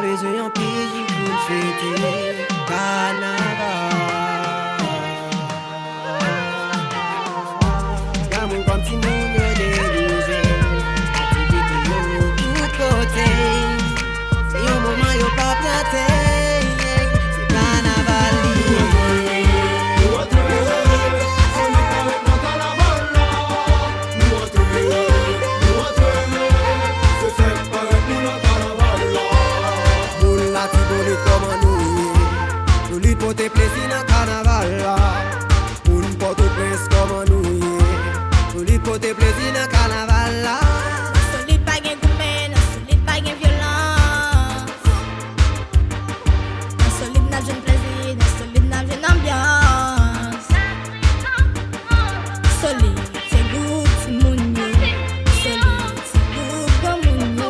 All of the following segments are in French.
besoin en pile pour fêter carnaval. Y'a mon comme si mon y'a dérisé, activité yo tout côté. C'est un moment yo pas planté, c'est carnaval. Pour te plaisir dans le carnaval là. Pour ne pas te plaisir comme nous pour lui pour te plaisir dans le carnaval là. Solide pas gain gourmet, solide pas gain violence. Solide n'a jeune plaisir, solide n'a jeune ambiance. Solide c'est goût, c'est moun yo. Solide c'est goût comme moun yo.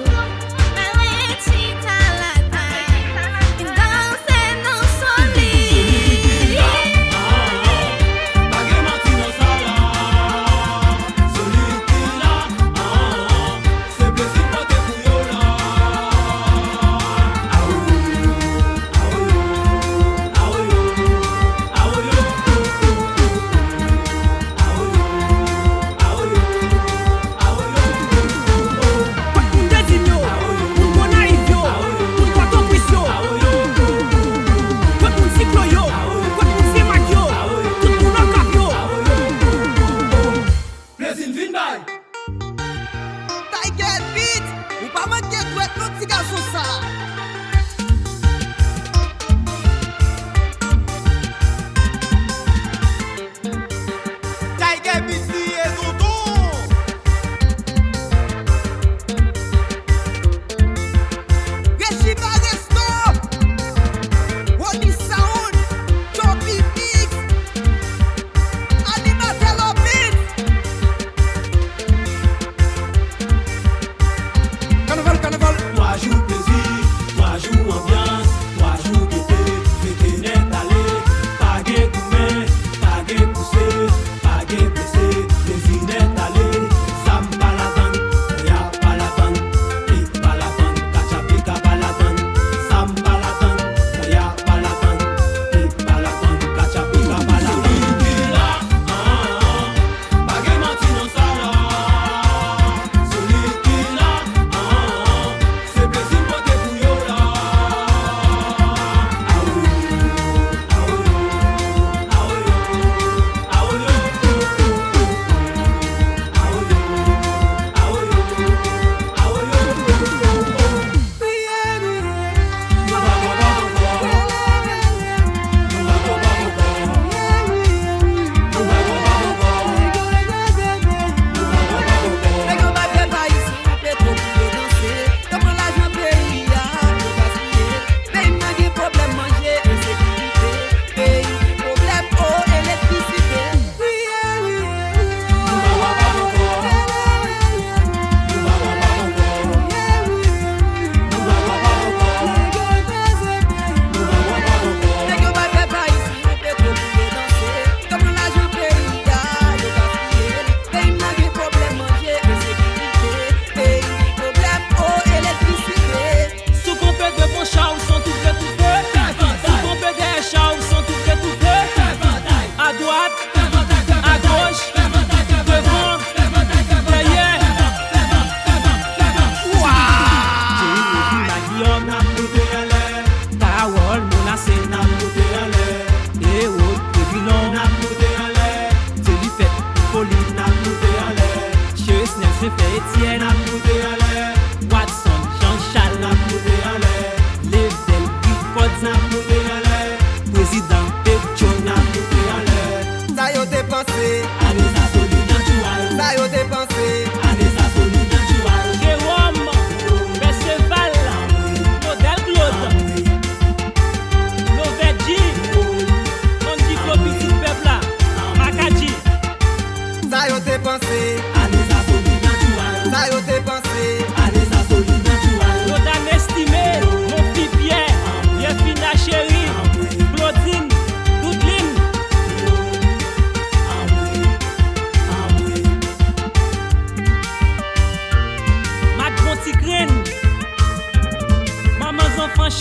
Ça yo te pensé, allez ça solide naturel. Ça yo te pensé.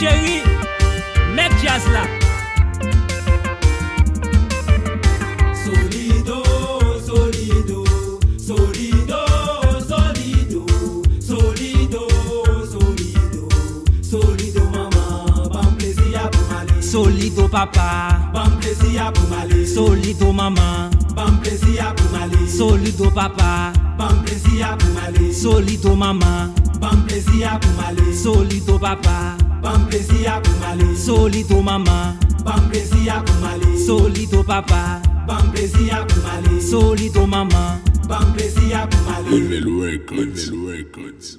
chéri, mec jazz là. Solido, solido, solido, solido, solido, solido, solido maman, bon plaisir pour m'aller. Solido papa, Bon plaisir pour m'aller. solido maman, Bon plaisir pour m'aller. solido papa, Bon plaisir pour m'aller. solido maman, Bon plaisir pour m'aller. solido papa, Bon plaisir pour m'aller. solido maman, Bon plaisir pour m'aller. solido papa, Bon plaisir pour m'aller. solido maman. Bon plaisir pour m'aller. Level Records.